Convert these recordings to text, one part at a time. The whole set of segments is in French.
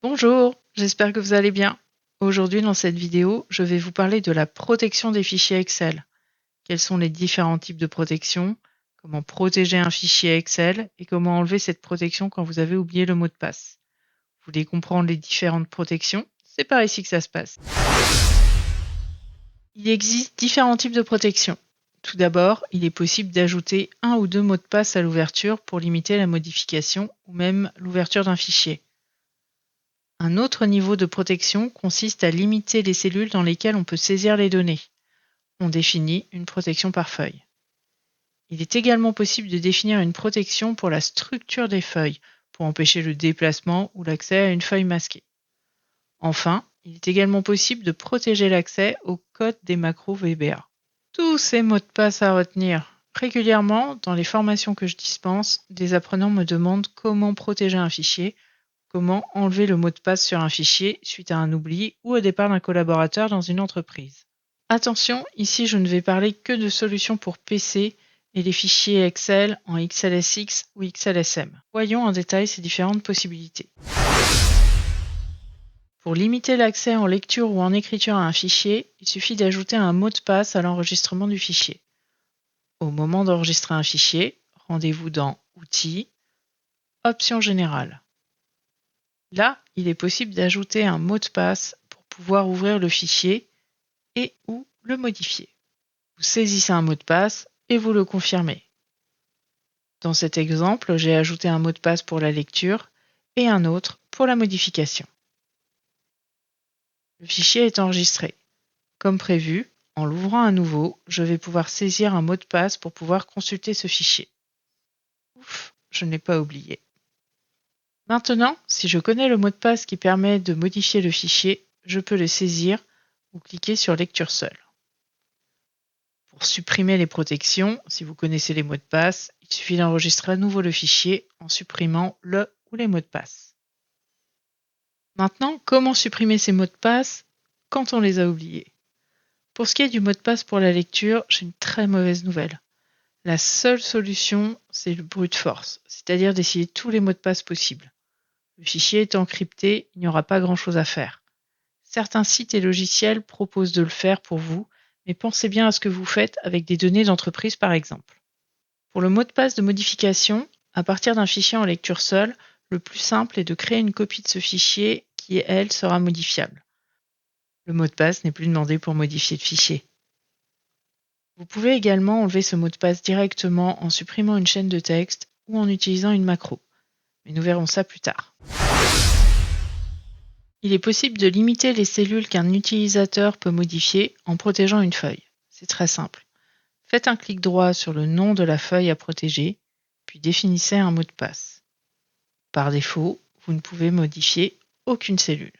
Bonjour, j'espère que vous allez bien. Aujourd'hui, dans cette vidéo, je vais vous parler de la protection des fichiers Excel. Quels sont les différents types de protection, comment protéger un fichier Excel et comment enlever cette protection quand vous avez oublié le mot de passe. Vous voulez comprendre les différentes protections? C'est par ici que ça se passe. Il existe différents types de protection. Tout d'abord, il est possible d'ajouter un ou deux mots de passe à l'ouverture pour limiter la modification ou même l'ouverture d'un fichier. Un autre niveau de protection consiste à limiter les cellules dans lesquelles on peut saisir les données. On définit une protection par feuille. Il est également possible de définir une protection pour la structure des feuilles, pour empêcher le déplacement ou l'accès à une feuille masquée. Enfin, il est également possible de protéger l'accès au code des macros VBA. Tous ces mots de passe à retenir. Régulièrement, dans les formations que je dispense, des apprenants me demandent comment protéger un fichier. Comment enlever le mot de passe sur un fichier suite à un oubli ou au départ d'un collaborateur dans une entreprise. Attention, ici je ne vais parler que de solutions pour PC et les fichiers Excel en XLSX ou XLSM. Voyons en détail ces différentes possibilités. Pour limiter l'accès en lecture ou en écriture à un fichier, il suffit d'ajouter un mot de passe à l'enregistrement du fichier. Au moment d'enregistrer un fichier, rendez-vous dans Outils, Options générales. Là, il est possible d'ajouter un mot de passe pour pouvoir ouvrir le fichier et ou le modifier. Vous saisissez un mot de passe et vous le confirmez. Dans cet exemple, j'ai ajouté un mot de passe pour la lecture et un autre pour la modification. Le fichier est enregistré. Comme prévu, en l'ouvrant à nouveau, je vais pouvoir saisir un mot de passe pour pouvoir consulter ce fichier. Ouf, je ne l'ai pas oublié. Maintenant, si je connais le mot de passe qui permet de modifier le fichier, je peux le saisir ou cliquer sur Lecture seule. Pour supprimer les protections, si vous connaissez les mots de passe, il suffit d'enregistrer à nouveau le fichier en supprimant le ou les mots de passe. Maintenant, comment supprimer ces mots de passe quand on les a oubliés? Pour ce qui est du mot de passe pour la lecture, j'ai une très mauvaise nouvelle. La seule solution, c'est le brute force, c'est-à-dire d'essayer tous les mots de passe possibles. Le fichier est encrypté, il n'y aura pas grand-chose à faire. Certains sites et logiciels proposent de le faire pour vous, mais pensez bien à ce que vous faites avec des données d'entreprise par exemple. Pour le mot de passe de modification, à partir d'un fichier en lecture seule, le plus simple est de créer une copie de ce fichier qui, elle, sera modifiable. Le mot de passe n'est plus demandé pour modifier le fichier. Vous pouvez également enlever ce mot de passe directement en supprimant une chaîne de texte ou en utilisant une macro. Mais nous verrons ça plus tard. Il est possible de limiter les cellules qu'un utilisateur peut modifier en protégeant une feuille. C'est très simple. Faites un clic droit sur le nom de la feuille à protéger, puis définissez un mot de passe. Par défaut, vous ne pouvez modifier aucune cellule.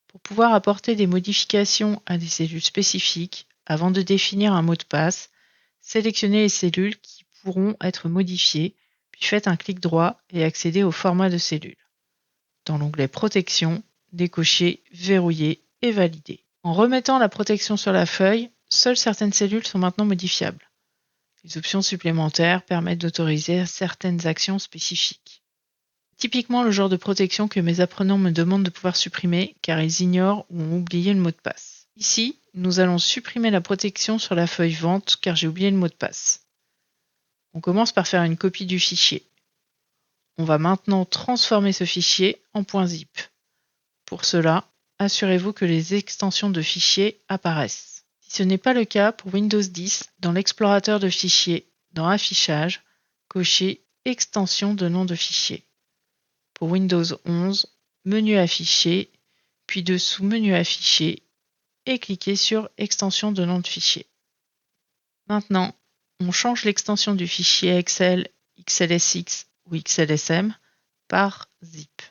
Pour pouvoir apporter des modifications à des cellules spécifiques, avant de définir un mot de passe, sélectionnez les cellules qui pourront être modifiées, puis faites un clic droit et accédez au format de cellule. Dans l'onglet Protection, décochez Verrouiller et Valider. En remettant la protection sur la feuille, seules certaines cellules sont maintenant modifiables. Les options supplémentaires permettent d'autoriser certaines actions spécifiques. Typiquement le genre de protection que mes apprenants me demandent de pouvoir supprimer car ils ignorent ou ont oublié le mot de passe. Ici, nous allons supprimer la protection sur la feuille Vente car j'ai oublié le mot de passe. On commence par faire une copie du fichier. On va maintenant transformer ce fichier en .zip. Pour cela, assurez-vous que les extensions de fichiers apparaissent. Si ce n'est pas le cas pour Windows 10, dans l'explorateur de fichiers, dans Affichage, cochez Extension de nom de fichier. Pour Windows 11, Menu Afficher, puis dessous Menu Afficher et cliquez sur Extension de nom de fichier. Maintenant, on change l'extension du fichier Excel, XLSX ou XLSM par zip.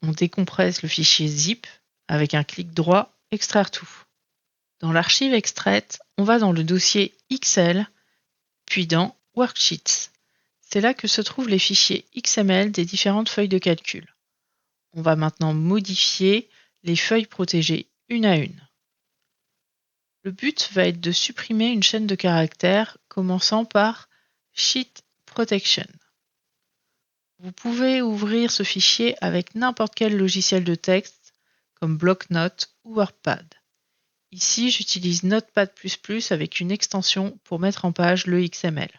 On décompresse le fichier zip avec un clic droit Extraire tout. Dans l'archive extraite, on va dans le dossier XL, puis dans Worksheets. C'est là que se trouvent les fichiers XML des différentes feuilles de calcul. On va maintenant modifier les feuilles protégées une à une. Le but va être de supprimer une chaîne de caractères commençant par Sheet Protection. Vous pouvez ouvrir ce fichier avec n'importe quel logiciel de texte comme Bloc-Notes ou WordPad. Ici, j'utilise Notepad++ avec une extension pour mettre en page le XML.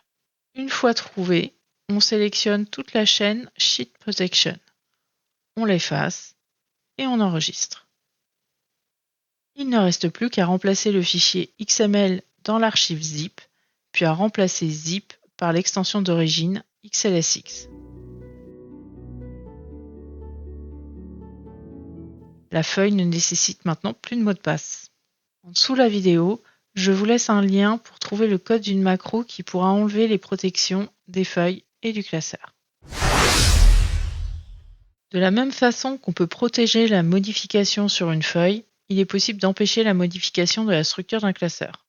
Une fois trouvé, on sélectionne toute la chaîne Sheet Protection. On l'efface et on enregistre. Il ne reste plus qu'à remplacer le fichier XML dans l'archive zip, puis à remplacer zip par l'extension d'origine XLSX. La feuille ne nécessite maintenant plus de mot de passe. En dessous de la vidéo, je vous laisse un lien pour trouver le code d'une macro qui pourra enlever les protections des feuilles et du classeur. De la même façon qu'on peut protéger la modification sur une feuille, il est possible d'empêcher la modification de la structure d'un classeur.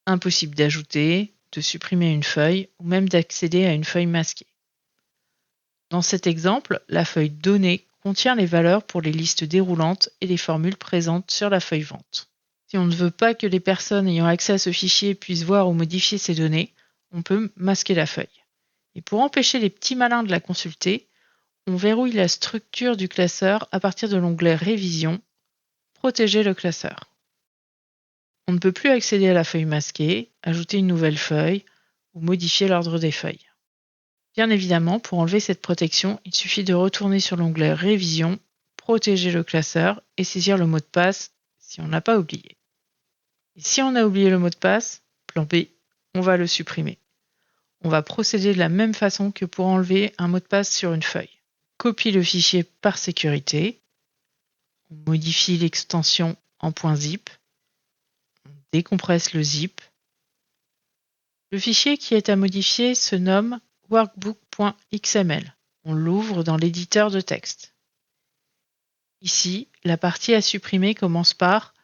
Impossible d'ajouter, de supprimer une feuille ou même d'accéder à une feuille masquée. Dans cet exemple, la feuille Données contient les valeurs pour les listes déroulantes et les formules présentes sur la feuille Vente. Si on ne veut pas que les personnes ayant accès à ce fichier puissent voir ou modifier ces données, on peut masquer la feuille. Et pour empêcher les petits malins de la consulter, on verrouille la structure du classeur à partir de l'onglet Révision, Protéger le classeur. On ne peut plus accéder à la feuille masquée, ajouter une nouvelle feuille ou modifier l'ordre des feuilles. Bien évidemment, pour enlever cette protection, il suffit de retourner sur l'onglet Révision, Protéger le classeur et saisir le mot de passe si on n'a pas oublié. Et si on a oublié le mot de passe, plan B, on va le supprimer. On va procéder de la même façon que pour enlever un mot de passe sur une feuille. Copie le fichier par sécurité, on modifie l'extension en .zip, on décompresse le zip. Le fichier qui est à modifier se nomme workbook.xml. On l'ouvre dans l'éditeur de texte. Ici, la partie à supprimer commence par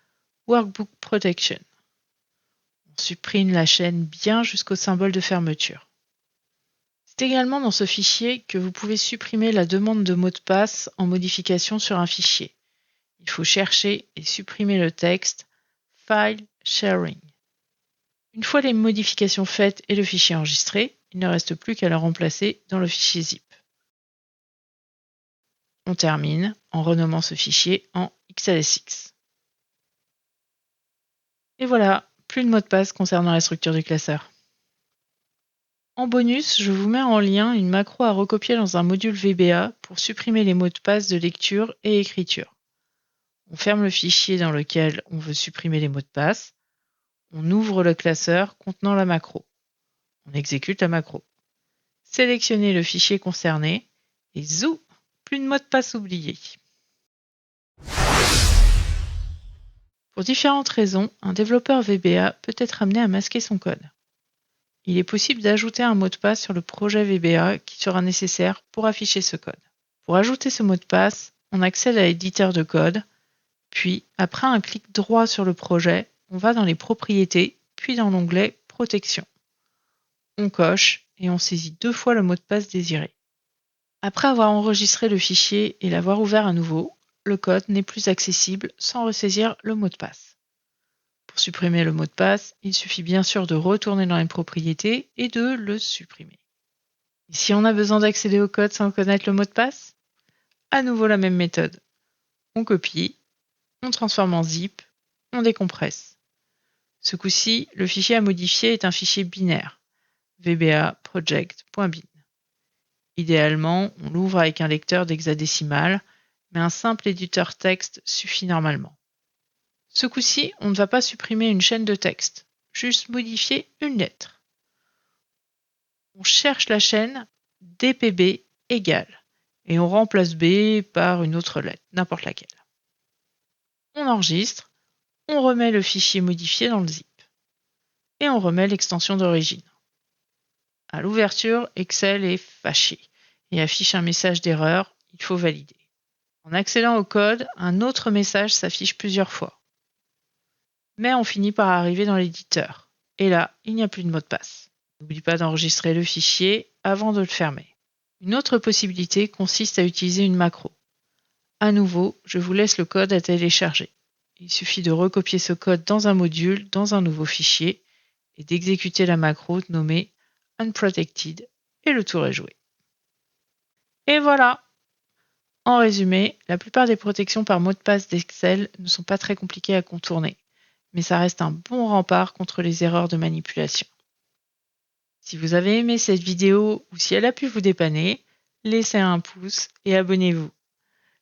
Workbook Protection. On supprime la chaîne bien jusqu'au symbole de fermeture. C'est également dans ce fichier que vous pouvez supprimer la demande de mot de passe en modification sur un fichier. Il faut chercher et supprimer le texte File Sharing. Une fois les modifications faites et le fichier enregistré, il ne reste plus qu'à le remplacer dans le fichier zip. On termine en renommant ce fichier en XLSX. Et voilà, plus de mot de passe concernant la structure du classeur. En bonus, je vous mets en lien une macro à recopier dans un module VBA pour supprimer les mots de passe de lecture et écriture. On ferme le fichier dans lequel on veut supprimer les mots de passe. On ouvre le classeur contenant la macro. On exécute la macro. Sélectionnez le fichier concerné et zou, plus de mot de passe oublié. Pour différentes raisons, un développeur VBA peut être amené à masquer son code. Il est possible d'ajouter un mot de passe sur le projet VBA qui sera nécessaire pour afficher ce code. Pour ajouter ce mot de passe, on accède à l'éditeur de code, puis après un clic droit sur le projet, on va dans les propriétés, puis dans l'onglet Protection. On coche et on saisit 2 fois le mot de passe désiré. Après avoir enregistré le fichier et l'avoir ouvert à nouveau, le code n'est plus accessible sans ressaisir le mot de passe. Pour supprimer le mot de passe, il suffit bien sûr de retourner dans les propriétés et de le supprimer. Et si on a besoin d'accéder au code sans connaître le mot de passe, à nouveau la même méthode. On copie, on transforme en zip, on décompresse. Ce coup-ci, le fichier à modifier est un fichier binaire, vba.project.bin. Idéalement, on l'ouvre avec un lecteur d'hexadécimal, mais un simple éditeur texte suffit normalement. Ce coup-ci, on ne va pas supprimer une chaîne de texte, juste modifier une lettre. On cherche la chaîne dpb égale et on remplace B par une autre lettre, n'importe laquelle. On enregistre, on remet le fichier modifié dans le zip et on remet l'extension d'origine. À l'ouverture, Excel est fâché et affiche un message d'erreur, il faut valider. En accédant au code, un autre message s'affiche plusieurs fois. Mais on finit par arriver dans l'éditeur. Et là, il n'y a plus de mot de passe. N'oublie pas d'enregistrer le fichier avant de le fermer. Une autre possibilité consiste à utiliser une macro. À nouveau, je vous laisse le code à télécharger. Il suffit de recopier ce code dans un module, dans un nouveau fichier, et d'exécuter la macro nommée Unprotected, et le tour est joué. Et voilà! En résumé, la plupart des protections par mot de passe d'Excel ne sont pas très compliquées à contourner, mais ça reste un bon rempart contre les erreurs de manipulation. Si vous avez aimé cette vidéo ou si elle a pu vous dépanner, laissez un pouce et abonnez-vous.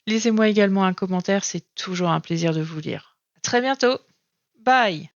Laissez-moi également un commentaire, c'est toujours un plaisir de vous lire. À très bientôt! Bye!